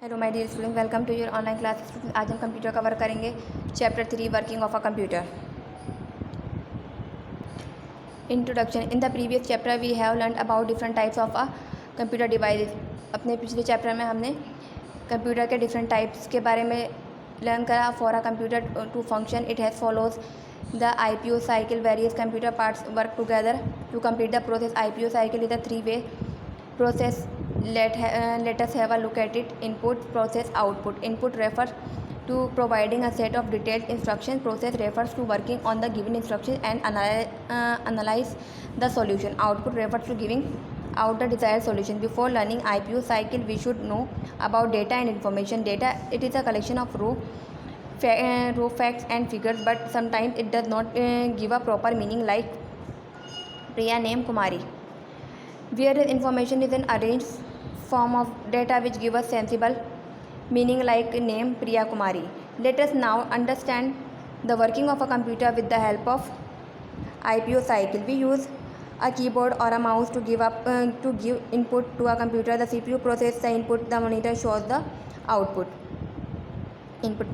Hello my dear student, welcome to your online class. Student, आज हम computer cover करेंगे chapter 3 working of a computer. Introduction. In the previous chapter we have learn about different types of a computer devices. अपने पिछले chapter में हमने computer के different types के बारे में लर्न करा। For a computer to function it has follows the IPO cycle. Various computer parts work together to complete the process. IPO cycle is a three-way process. Let us have a look at it. Input, process, output. Input refers to providing a set of detailed instructions. Process refers to working on the given instruction and analyze the solution. Output refers to giving out the desired solution. Before learning IPO cycle, we should know about data and information. Data, it is a collection of raw facts and figures, but sometimes it does not give a proper meaning, like Priya name Kumari. Whereas information is an arranged form of data which give us sensible meaning, like name Priya Kumari. Let us now understand the working of a computer with the help of IPO cycle. We use a keyboard or a mouse to give input to a computer. The CPU processes the input, the monitor shows the output. Input.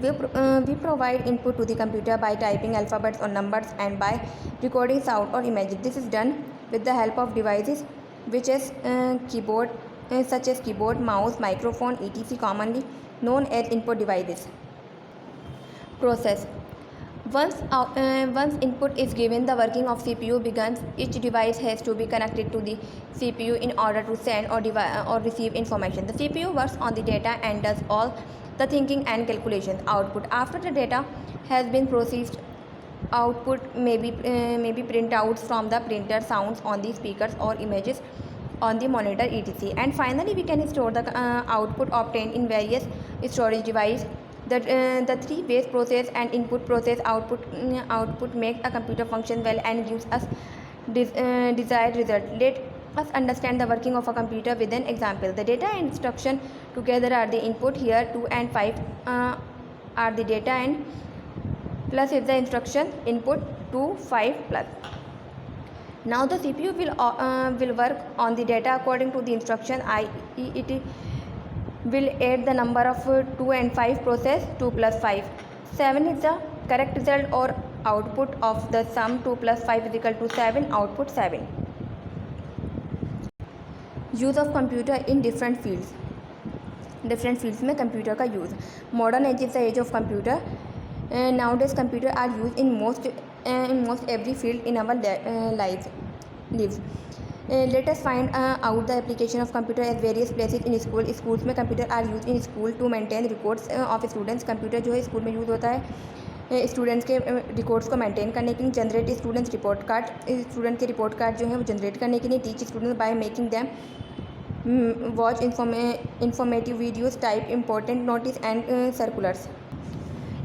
We provide input to the computer by typing alphabets or numbers and by recording sound or images. This is done with the help of devices which is such as keyboard, mouse, microphone, etc., commonly known as input devices. Process. Once input is given, the working of CPU begins. Each device has to be connected to the CPU in order to send or receive information. The CPU works on the data and does all the thinking and calculations. Output. After the data has been processed, output may be printouts from the printer, sounds on the speakers, or images on the monitor, etc. And finally, we can store the output obtained in various storage devices. The three base process and input process output make a computer function well and gives us desired result. Let us understand the working of a computer with an example. The data and instruction together are the input. Here 2 and 5 are the data, and plus is the instruction input 2, 5 plus. Now the CPU will work on the data according to the instruction, i.e. it will add the number of 2 and 5, process 2 plus 5. 7 is the correct result or output of the sum. 2 plus 5 is equal to 7, output 7. Use of computer in different fields में computer का use. Modern age is the age of computer. Nowadays computer are used in most every field in our lives. Let us find out the application of computer at various places in school. Schools में computer are used in school to maintain records of students. computer जो है school में use होता है students के records को maintain करने के लिए. Generate students report card. Student के रिपोर्ट कार्ड जो है वो जनरेट करने के लिए. Teach students by making them watch informative videos, type important notice and circulars.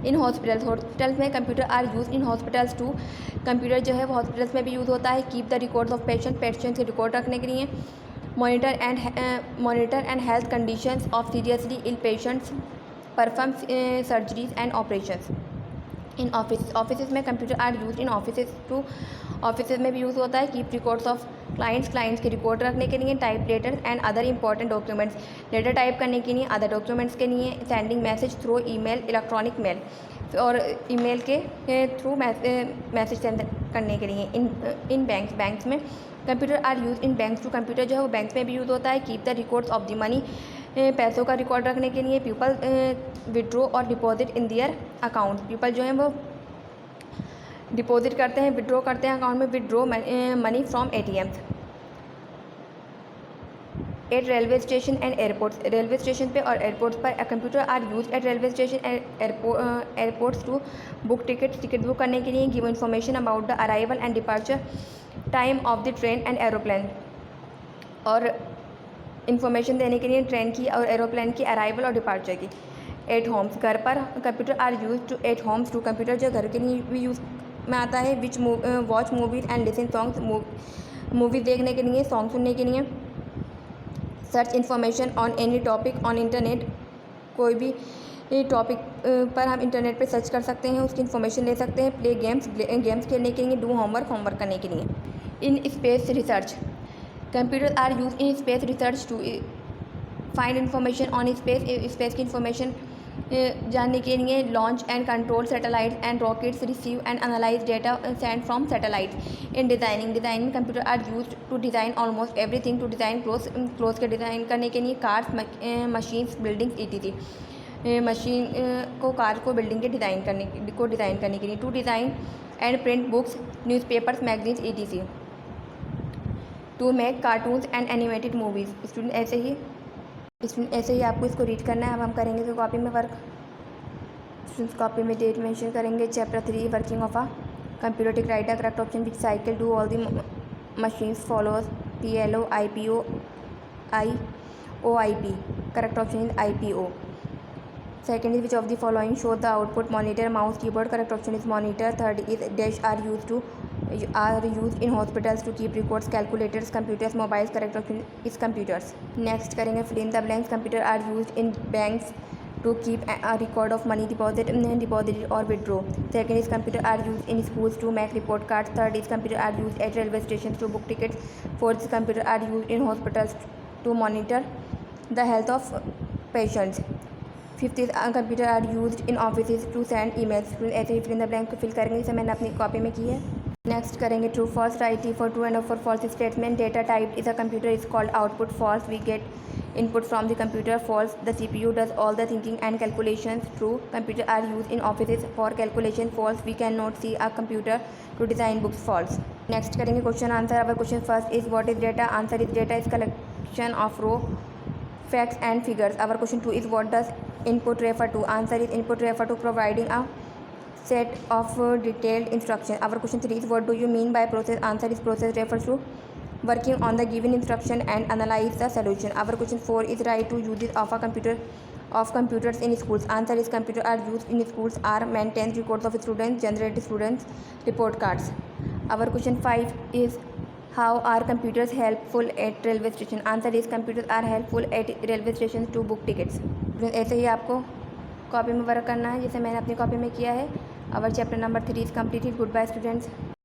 In hospitals में computer are use in hospitals too. Computer जो है वो हॉस्पिटल्स में भी यूज़ होता है. Keep the records of patients के रिकॉर्ड रखने के लिए. Monitor and health conditions of seriously ill patients. Perform surgeries and operations. In office में computer are use in office में भी यूज़ होता है. कीप रिकॉर्ड्स ऑफ क्लाइंट्स के रिकॉर्ड रखने के लिए. Type letters and other important documents. Letter type करने के लिए, अदर डॉक्यूमेंट्स के लिए. Sending message through email, electronic mail और ईमेल के थ्रू मैसेज सेंड करने के लिए. इन बैंक्स में computer are use in banks too. Computer जो है वो बैंक्स में भी यूज़ होता है. Keep the records of the money. पैसों का रिकॉर्ड रखने के लिए. पीपल विड्रॉ और deposit in their account. People जो हैं वो डिपॉजिट करते हैं, विड्रॉ करते हैं अकाउंट में. Withdraw money from ATMs. At railway station and airports. Railway station पे और एयरपोर्ट्स पर computer are use at railway station and airports to book ticket book करने के लिए. Give information about the arrival and departure time of the train and aeroplane. और information देने के लिए ट्रेन की और एरोप्लेन की अराइवल और डिपार्चर की. At homes. घर पर computer are use to at homes too. Computer जो घर के लिए भी यूज़ में आता है. Which watch movies and listen songs. Movies देखने के लिए, सॉन्ग सुनने के लिए. Search information on any topic on internet. कोई भी टॉपिक पर हम इंटरनेट पे सर्च कर सकते हैं, उसकी इन्फॉर्मेशन ले सकते हैं. प्ले गेम्स खेलने के लिए. डू होमवर्क करने के लिए. In space research. Computer are use in space research to find information on space, space की इन्फॉर्मेशन जानने के लिए launch and control satellites and rockets, receive and analyse data send from satellites. In designing computer are used to design almost everything, to design cloth के design करने के लिए cars, machines, buildings etc। Machine car को building के design करने के लिए। To design and print books, newspapers, magazines etc। To make cartoons and animated movies. Student ऐसे ही आपको इसको रीड करना है। अब हम करेंगे तो कॉपी में वर्क। स्टूडेंट्स कॉपी में डेट मेंशन करेंगे। Chapter 3 working of a computer, tick right the correct option which cycle do all the machines follows PLO IPO OIP। Correct option is IPO। Second is which of the following show the output? Monitor, mouse, keyboard. Correct option is monitor. Third is dash are used in hospitals to keep records. Calculators, computers, mobiles. Correct option is computers. Next करेंगे fill in the blanks. Computer are used in banks to keep a record of money deposited or withdraw. Second is computer are used in schools to make report cards. Third is computer are used at railway stations to book tickets. Fourth is computer are used in hospitals to monitor the health of patients. Fifth is computer are used in office to send emails. ऐसे ही fill in the blank fill करेंगे जिसे मैंने अपनी copy में की है। Next करेंगे true false. Right T for true and for false statement. Data type is a computer is called output. False, we get input from the computer. False, the CPU does all the thinking and calculations. True, computer are use in office for calculation. False, we can not see a computer to design books. False. Next करेंगे question answer. Our question first is what is data. Answer is data is collection of raw facts and figures. Our question 2 is what does input refer to. Answer is input refer to providing a set of detailed instructions. Our question 3 is what do you mean by process. Answer is process refers to working on the given instruction and analyze the solution. Our question 4 is right to uses of computers in schools. Answer is computer are used in schools are maintains records of students, generate students report cards. Our question 5 is how are computers helpful at railway station. Answer is computers are helpful at railway stations to book tickets. ऐसे ही आपको copy में work करना है जैसे मैंने अपनी copy में किया है। Our chapter number 3 is completed. Good bye students.